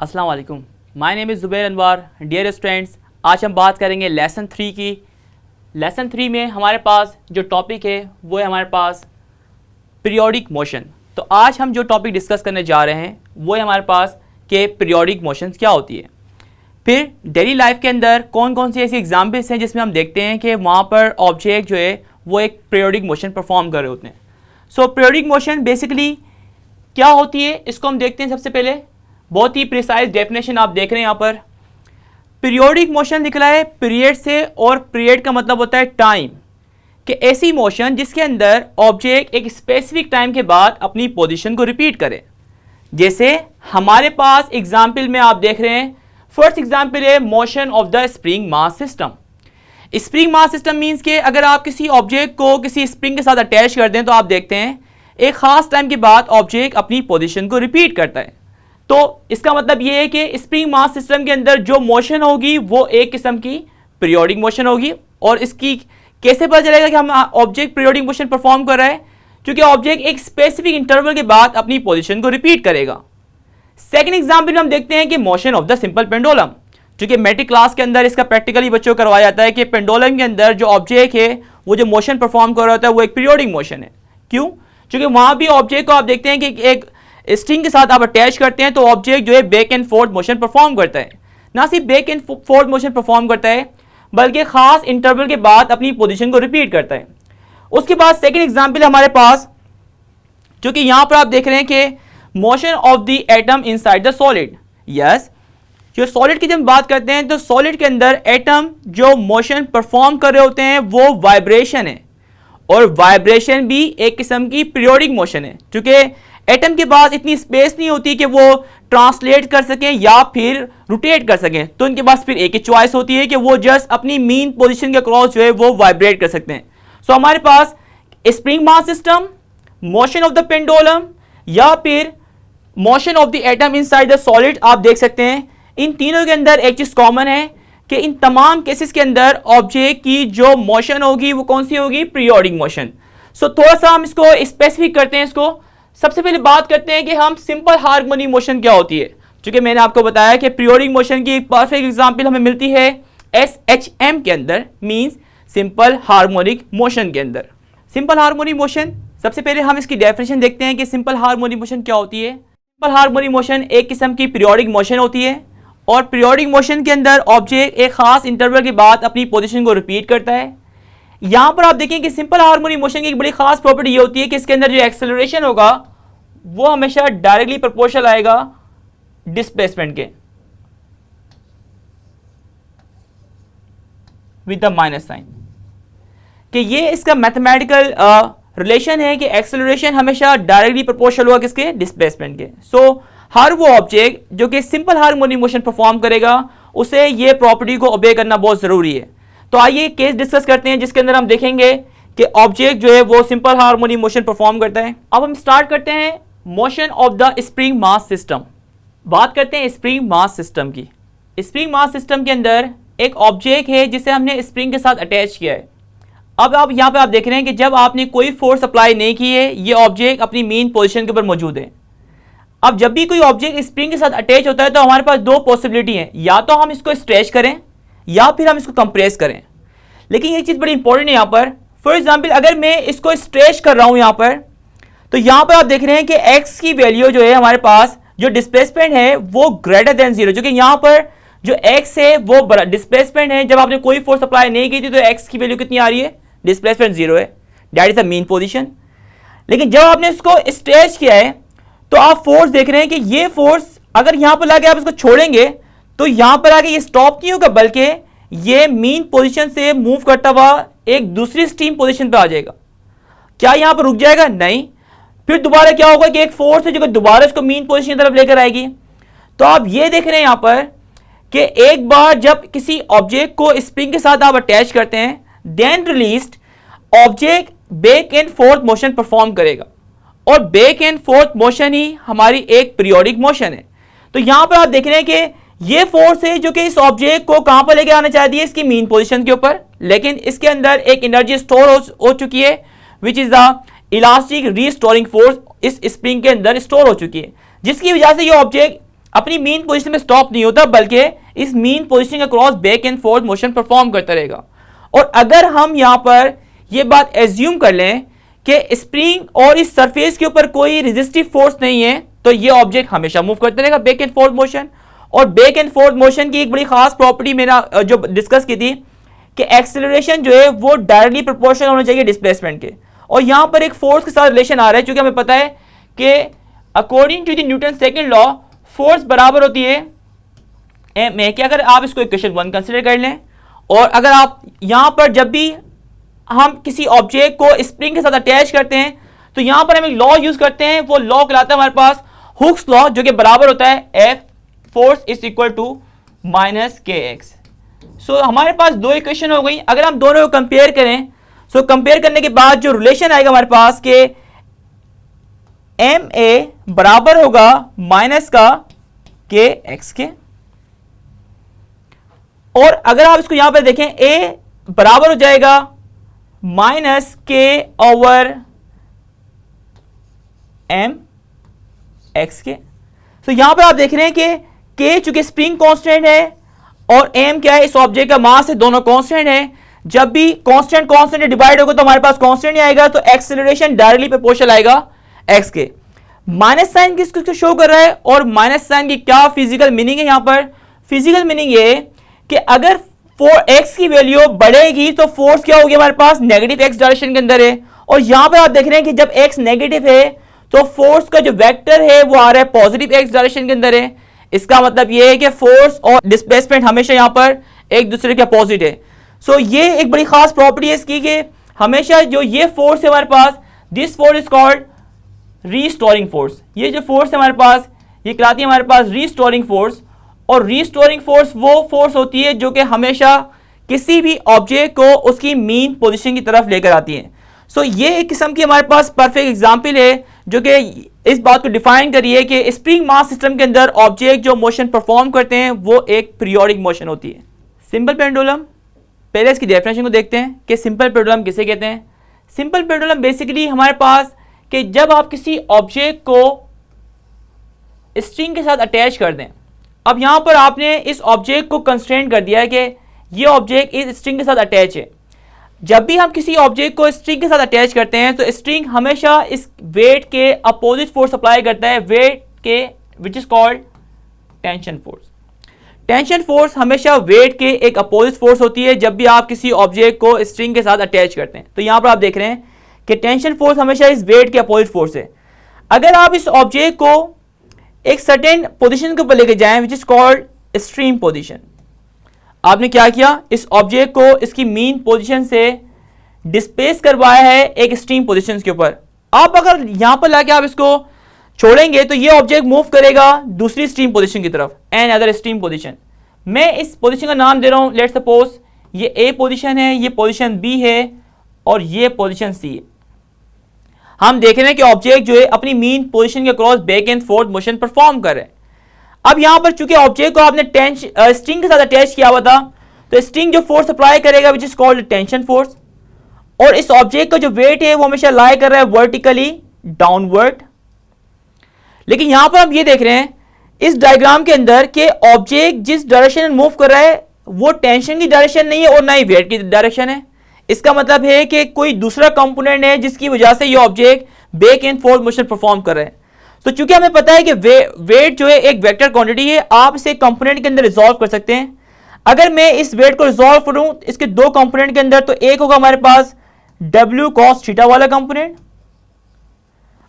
अस्सलाम वालेकुम, my name is Zubair Anwar. Dear students, आज हम बात करेंगे लेसन 3 की। लेसन 3 में हमारे पास जो टॉपिक है वो है हमारे पास पीरियोडिक मोशन। तो आज हम जो टॉपिक डिस्कस करने जा रहे हैं वो है हमारे पास कि पीरियोडिक मोशंस क्या होती है। फिर डेली लाइफ के अंदर कौन कौन सी ऐसी एग्जाम्पल्स हैं जिसमें हम देखते हैं कि वहाँ पर ऑब्जेक्ट जो है वो एक पीरियोडिक मोशन परफॉर्म कर रहे होते हैं। सो पीरियोडिक मोशन बेसिकली क्या होती है इसको हम देखते हैं। सबसे पहले बहुत ही प्रिसाइज डेफिनेशन आप देख रहे हैं यहाँ पर। पीरियोडिक मोशन निकला है पीरियड से, और पीरियड का मतलब होता है टाइम, कि ऐसी मोशन जिसके अंदर ऑब्जेक्ट एक स्पेसिफिक टाइम के बाद अपनी पोजीशन को रिपीट करे। जैसे हमारे पास एग्जाम्पल में आप देख रहे हैं, फर्स्ट एग्जाम्पल है motion of the spring mass system. Spring mass system means के अगर आप किसी ऑब्जेक्ट को किसी स्प्रिंग के साथ अटैच कर दें तो आप देखते हैं एक खास टाइम के बाद ऑब्जेक्ट अपनी पोजीशन को रिपीट करता है। तो इसका मतलब ये है कि स्प्रिंग मास सिस्टम के अंदर जो मोशन होगी वो एक किस्म की पीरियोडिक मोशन होगी। और इसकी कैसे पता चलेगा कि हम ऑब्जेक्ट पीरियोडिक मोशन परफॉर्म कर रहा है? क्योंकि ऑब्जेक्ट एक स्पेसिफिक इंटरवल के बाद अपनी पोजीशन को रिपीट करेगा। सेकंड एग्जांपल में हम देखते हैं कि motion of the simple pendulum. क्योंकि मैट्रिक क्लास के अंदर इसका प्रैक्टिकली बच्चों को करवाया जाता है कि पेंडुलम के अंदर जो ऑब्जेक्ट है वो जो मोशन परफॉर्म कर रहा होता है वो एक पीरियोडिक मोशन है। क्यों? क्योंकि वहां भी ऑब्जेक्ट को आप देखते हैं कि एक स्ट्रिंग के साथ आप अटैच करते हैं तो ऑब्जेक्ट जो है back and forth motion perform करता है। ना सिर्फ back and forth motion perform करता है बल्कि खास इंटरवल के बाद अपनी पोजीशन को रिपीट करता है। उसके बाद सेकंड एग्जांपल हमारे पास, जो कि यहां पर आप देख रहे हैं कि motion of the atom inside the solid. Yes, जो सॉलिड की जब बात करते हैं तो सॉलिड के अंदर एटम जो मोशन परफॉर्म कर रहे होते हैं वो वाइब्रेशन है, और वाइब्रेशन भी एक किस्म की पीरियोडिक मोशन है। क्योंकि एटम के पास इतनी स्पेस नहीं होती कि वो ट्रांसलेट कर सकें या फिर रोटेट कर सकें, तो उनके पास फिर एक ही चॉइस होती है कि वो जस्ट अपनी मीन पोजीशन के क्रॉस जो है वो वाइब्रेट कर सकते हैं। सो हमारे पास spring mass system, motion of the pendulum या फिर motion of the atom inside the solid, आप देख सकते हैं इन तीनों के अंदर एक चीज कॉमन है कि इन तमाम केसेस के अंदर ऑब्जेक्ट की जो मोशन होगी वो कौन सी होगी? Periodic motion. सो थोड़ा सा हम इसको स्पेसिफिक करते हैं। इसको सबसे पहले बात करते हैं कि हम सिंपल हार्मोनिक मोशन क्या होती है। क्योंकि मैंने आपको बताया कि पीरियोडिक मोशन की एक परफेक्ट एग्जांपल हमें मिलती है SHM के अंदर, मींस सिंपल हार्मोनिक मोशन के अंदर। सिंपल हार्मोनिक मोशन, सबसे पहले हम इसकी डेफिनेशन देखते हैं कि सिंपल हार्मोनिक मोशन क्या होती है। सिंपल हार्मोनिक मोशन एक किस्म की पीरियोडिक मोशन होती है, और पीरियोडिक मोशन के अंदर ऑब्जेक्ट एक खास इंटरवल के बाद अपनी पोजीशन को रिपीट करता है। यहां पर आप देखें कि सिंपल हार्मोनिक मोशन की एक बड़ी खास प्रॉपर्टी ये होती है कि इसके अंदर जो एक्सेलरेशन होगा वो हमेशा डायरेक्टली प्रोपोर्शनल आएगा डिस्प्लेसमेंट के, विद द माइनस साइन। कि ये इसका मैथमेटिकल रिलेशन है कि एक्सेलरेशन हमेशा डायरेक्टली प्रोपोर्शनल होगा किसके? डिस्प्लेसमेंट के। सो हर वो ऑब्जेक्ट जो कि सिंपल हार्मोनिक मोशन परफॉर्म करेगा उसे ये प्रॉपर्टी को ओबे करना बहुत जरूरी है। तो आइए केस डिस्कस करते हैं जिसके अंदर हम देखेंगे कि ऑब्जेक्ट जो है वो सिंपल हार्मोनिक मोशन परफॉर्म करता है। अब हम स्टार्ट करते हैं motion of the spring mass system. बात करते हैं स्प्रिंग मास सिस्टम की। स्प्रिंग मास सिस्टम के अंदर एक ऑब्जेक्ट है जिसे हमने स्प्रिंग के साथ अटैच किया है। अब आप यहाँ पे आप देख रहे हैं कि जब आपने कोई फोर्स अप्लाई नहीं की है ये ऑब्जेक्ट अपनी मेन पोजीशन के ऊपर मौजूद है। अब जब भी कोई ऑब्जेक्ट स्प्रिंग के साथ अटैच होता है तो हमारे पास दो पॉसिबिलिटी है, या तो हम इसको स्ट्रेच करें या फिर हम इसको कंप्रेस करें। लेकिन एक चीज बड़ी इंपॉर्टेंट है यहाँ पर। फॉर एग्जाम्पल अगर मैं इसको स्ट्रेच कर रहा हूं यहाँ पर, तो यहाँ पर आप देख रहे हैं कि x की वैल्यू जो है हमारे पास जो डिस्प्लेसमेंट है वो ग्रेटर देन जीरो। जो कि यहाँ पर जो x है वो बड़ा डिस्प्लेसमेंट है, जब आपने कोई फोर्स अप्लाई नहीं की थी तो x की वैल्यू कितनी आ रही है? डिस्प्लेसमेंट जीरो है, that is the mean position. लेकिन जब आपने इसको स्ट्रेच किया है तो आप फोर्स देख रहे हैं कि ये फोर्स अगर यहां पर लाके आप इसको छोड़ेंगे तो यहां पर आके ये स्टॉप नहीं होगा, बल्कि ये मीन पोजीशन से मूव करता हुआ एक दूसरी स्टीम पोजीशन पे आ जाएगा। क्या यहां पर रुक जाएगा? नहीं। फिर दोबारा क्या होगा कि एक फोर्स है जो दोबारा इसको मीन पोजीशन की तरफ लेकर आएगी। तो आप ये देख रहे हैं यहां पर कि एक बार जब किसी ऑब्जेक्ट को स्प्रिंग के साथ आप अटैच करते हैं then released object back and forth motion perform करेगा, और बैक एंड फोर्थ मोशन ही हमारी एक पीरियोडिक मोशन है। तो यहां पर आप देख रहे हैं कि ये फोर्स है जो कि इस ऑब्जेक्ट को कहां पर लेके आना चाहती है? इसकी मीन पोजीशन के ऊपर। लेकिन इसके अंदर एक एनर्जी स्टोर हो चुकी है which is the elastic restoring force इस स्प्रिंग के अंदर स्टोर हो चुकी है, जिसकी वजह से ये ऑब्जेक्ट अपनी मीन पोजीशन में स्टॉप नहीं होता, बल्कि इस मीन पोजीशन के cross back and forth motion perform करता रहेगा। और अगर हम यहां पर यह बात एज्यूम कर लें कि स्प्रिंग और इस सरफेस के ऊपर कोई रेजिस्टिव फोर्स नहीं है, तो ये ऑब्जेक्ट हमेशा मूव करता रहेगा बैक एंड फोर्थ मोशन। और बैक एंड फोर्थ मोशन की एक बड़ी खास प्रॉपर्टी मैंने जो डिस्कस की थी कि एक्सेलरेशन जो है वो डायरेक्टली प्रोपोर्शनल होना चाहिए डिस्प्लेसमेंट के। और यहां पर एक फोर्स के साथ रिलेशन आ रहा है, क्योंकि हमें पता है कि according to the Newton second law force बराबर होती है एम ए के। अगर आप इसको इक्वेशन 1 कंसीडर कर लें, और अगर आप यहां पर जब भी हम किसी ऑब्जेक्ट को स्प्रिंग के साथ अटैच करते हैं तो यहां पर हम एक लॉ यूज करते हैं, वो लॉ कहलाता है हमारे पास हुक्स लॉ, जो कि बराबर होता है F force is equal to minus K X. So हमारे पास दो इक्वेशन हो गई। अगर हम दोनों को कंपेयर करें, सो कंपेयर करने के बाद जो रिलेशन आएगा हमारे पास के एम ए बराबर होगा माइनस का के एक्स के। और अगर आप इसको यहां पर देखें, ए बराबर हो जाएगा माइनस के ओवर एम एक्स के। तो यहां पर आप देख रहे हैं कि के चूंकि स्प्रिंग कांस्टेंट है और एम क्या है, इस ऑब्जेक्ट का मास है, दोनों कांस्टेंट है। जब भी कांस्टेंट कांस्टेंट डिवाइड होगा तो हमारे पास कांस्टेंट ही आएगा, तो एक्सेलरेशन डायरेक्टली प्रोपोर्शनल आएगा एक्स के। माइनस साइन किसको शो कर रहा है, और माइनस साइन की क्या फिजिकल मीनिंग है? यहां पर फिजिकल मीनिंग ये कि अगर एक्स की वैल्यू बढ़ेगी तो फोर्स क्या होगी हमारे पास, नेगेटिव एक्स डायरेक्शन के अंदर है। और यहां पर आप देख रहे हैं कि जब एक्स नेगेटिव है तो फोर्स का जो वेक्टर है वो आ रहा है पॉजिटिव एक्स डायरेक्शन के अंदर है। इसका मतलब ये है कि फोर्स और डिस्प्लेसमेंट हमेशा यहां पर एक दूसरे के अपोजिट है। सो ये एक बड़ी खास प्रॉपर्टी है इसकी कि हमेशा जो ये फोर्स है हमारे पास, this force is called restoring force. ये जो फोर्स है हमारे पास, ये कहलाती है हमारे पास रीस्टोरिंग फोर्स। और रीस्टोरिंग फोर्स वो फोर्स होती है जो कि हमेशा किसी भी ऑब्जेक्ट को उसकी मीन पोजीशन की तरफ लेकर आती है। सो ये एक किस्म की हमारे पास परफेक्ट एग्जांपल है जो कि इस बात को डिफाइन करी है कि स्प्रिंग मास सिस्टम के अंदर ऑब्जेक्ट जो मोशन परफॉर्म करते हैं वो एक पीरियोडिक मोशन होती है। सिंपल पेंडुलम, पहले इसकी डेफिनेशन को देखते हैं कि सिंपल पेंडुलम किसे कहते हैं। सिंपल पेंडुलम बेसिकली हमारे पास कि जब आप किसी ऑब्जेक्ट को स्ट्रिंग के साथ अटैच कर दें, अब यहां पर आपने इस ऑब्जेक्ट को कंस्ट्रेंट कर दिया है कि ये ऑब्जेक्ट इस स्ट्रिंग के साथ अटैच है। जब भी हम किसी ऑब्जेक्ट को स्ट्रिंग के साथ अटैच करते हैं तो स्ट्रिंग हमेशा इस वेट के अपोजिट फोर्स अप्लाई करता है, वेट के, which is called tension force. Tension force हमेशा वेट के एक अपोजिट फोर्स होती है जब भी आप किसी ऑब्जेक्ट को स्ट्रिंग के साथ अटैच करते हैं। तो यहां पर आप देख रहे हैं कि टेंशन फोर्स हमेशा इस वेट के अपोजिट फोर्स है। अगर आप इस ऑब्जेक्ट को एक सर्टेन पोजीशन के ऊपर लेके जाएं, which is called extreme position, आपने क्या किया, इस ऑब्जेक्ट को इसकी मीन पोजीशन से डिस्प्लेस करवाया है एक एक्सट्रीम पोजीशन के ऊपर। आप अगर यहां पर लाके आप इसको छोड़ेंगे तो ये ऑब्जेक्ट मूव करेगा दूसरी एक्सट्रीम पोजीशन की तरफ, एन अदर एक्सट्रीम पोजीशन। मैं इस पोजीशन का नाम दे रहा हूं, लेट्स सपोज ये ए पोजीशन है, ये पोजीशन बी है और ये पोजीशन सी है। हम देख रहे हैं कि ऑब्जेक्ट जो है अपनी मीन पोजीशन के cross back and forth motion perform कर रहे हैं। अब यहां पर चूंकि ऑब्जेक्ट को आपने स्ट्रिंग के साथ अटैच किया हुआ था, तो स्ट्रिंग जो फोर्स अप्लाई करेगा which is called tension force, और इस ऑब्जेक्ट का जो वेट है वो हमेशा लाई कर रहा है वर्टिकली डाउनवर्ड। लेकिन यहां पर हम ये देख रहे हैं इस डायग्राम के अंदर कि ऑब्जेक्ट जिस डायरेक्शन में मूव कर रहा है वो टेंशन की डायरेक्शन नहीं है और ना ही वेट की डायरेक्शन है। इसका मतलब है कि कोई दूसरा कंपोनेंट है जिसकी वजह से ये object back and forth motion perform कर रहे हैं। तो चूंकि हमें पता है कि वेट जो है एक वेक्टर क्वांटिटी है, आप इसे कंपोनेंट के अंदर रिजॉल्व कर सकते हैं। अगर मैं इस वेट को रिजॉल्व करूं इसके दो कंपोनेंट के अंदर, तो एक होगा हमारे पास W cos थीटा वाला कंपोनेंट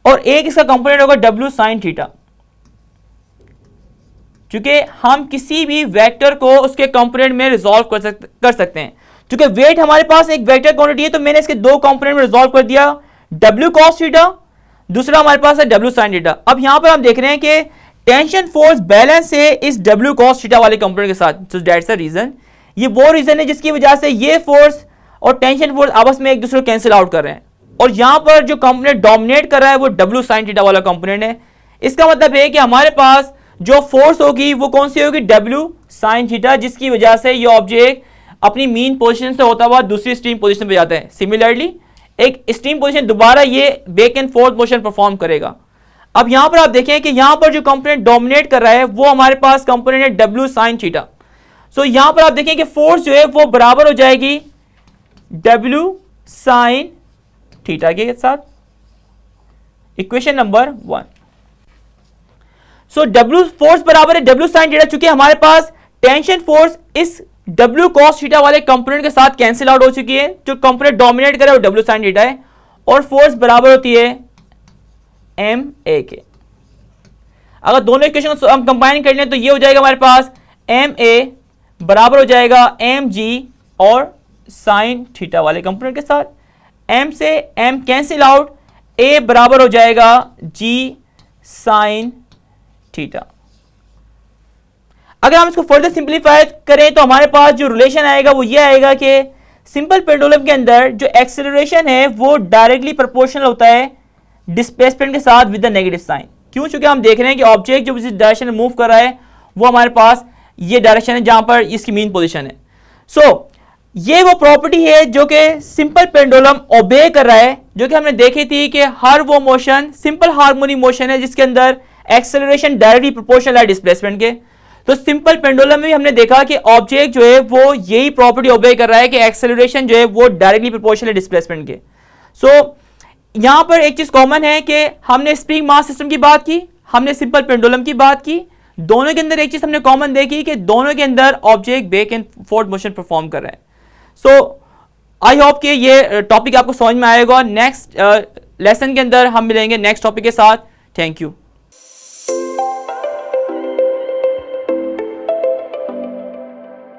और एक इसका कंपोनेंट होगा W sin थीटा। चूंकि हम किसी भी वेक्टर को उसके कंपोनेंट में रिजॉल्व कर सकते हैं, चूंकि वेट हमारे पास एक वेक्टर क्वांटिटी है, तो मैंने इसके दो कंपोनेंट में रिजॉल्व कर दिया, W cos थीटा, दूसरा हमारे पास है W sin थीटा। अब यहां पर हम देख रहे हैं कि टेंशन फोर्स बैलेंस है इस W cos थीटा वाले कंपोनेंट के साथ। सो दैट्स द रीजन, ये वो रीजन है जिसकी वजह से ये फोर्स और टेंशन फोर्स आपस में एक दूसरे को कैंसिल आउट कर रहे हैं। और यहां पर जो कंपोनेंट डोमिनेट कर रहा है वो W sin थीटा वाला कंपोनेंट है। इसका मतलब है कि हमारे पास जो फोर्स होगी वो कौन सी होगी, W sin थीटा, जिसकी वजह से ये ऑब्जेक्ट अपनी मीन पोजीशन से होता हुआ दूसरी एक्सट्रीम पोजीशन पे जाता है। सिमिलरली एक एक्सट्रीम पोजीशन दोबारा ये back and forth motion perform करेगा। अब यहां पर आप देखें कि यहां पर जो कंपोनेंट डोमिनेट कर रहा है वो हमारे पास कंपोनेंट है W sin थीटा। सो यहां पर आप देखें कि फोर्स जो है वो बराबर हो जाएगी W sin थीटा के साथ, इक्वेशन नंबर 1। सो W फोर्स बराबर है W sin थीटा, चूंकि हमारे पास टेंशन फोर्स इस W cos थीटा वाले कंपोनेंट के साथ कैंसिल आउट हो चुकी है, जो कंपोनेंट डोमिनेट करे वो W sin थीटा है, और फोर्स बराबर होती है MA के। अगर दोनों इक्वेशन को हम कंबाइन कर लें तो ये हो जाएगा हमारे पास MA बराबर हो जाएगा mg और साइन थीटा वाले कंपोनेंट के साथ, m से m कैंसिल आउट, a बराबर हो जाएगा g साइन थीटा। अगर हम इसको फर्दर सिंपलीफाई करें तो हमारे पास जो रिलेशन आएगा वो ये आएगा कि सिंपल पेंडुलम के अंदर जो एक्सेलरेशन है वो डायरेक्टली प्रोपोर्शनल होता है डिस्प्लेसमेंट के साथ विद द नेगेटिव साइन। क्यों? चूंकि हम देख रहे हैं कि ऑब्जेक्ट जो इस डायरेक्शन में मूव कर रहा है वो हमारे पास ये डायरेक्शन है जहां पर इसकी मीन पोजीशन है। सो ये वो प्रॉपर्टी है जो कि सिंपल पेंडुलम ओबे कर रहा है, जो कि हमने देखी थी कि हर वो मोशन सिंपल हार्मोनिक मोशन है जिसके अंदर एक्सेलरेशन डायरेक्टली प्रोपोर्शनल है डिस्प्लेसमेंट के। तो सिंपल पेंडुलम में भी हमने देखा कि ऑब्जेक्ट जो है वो यही प्रॉपर्टी ओबे कर रहा है कि एक्सेलरेशन जो है वो डायरेक्टली प्रोपोर्शनल है डिस्प्लेसमेंट के। सो यहां पर एक चीज कॉमन है कि हमने स्प्रिंग मास सिस्टम की बात की, हमने सिंपल पेंडुलम की बात की, दोनों के अंदर एक चीज हमने कॉमन देखी कि दोनों के अंदर object back and forth motion perform कर रहे हैं। सो आई होप कि ये टॉपिक आपको समझ में आएगा। नेक्स्ट लेसन के अंदर हम मिलेंगे नेक्स्ट टॉपिक के साथ। Thank you.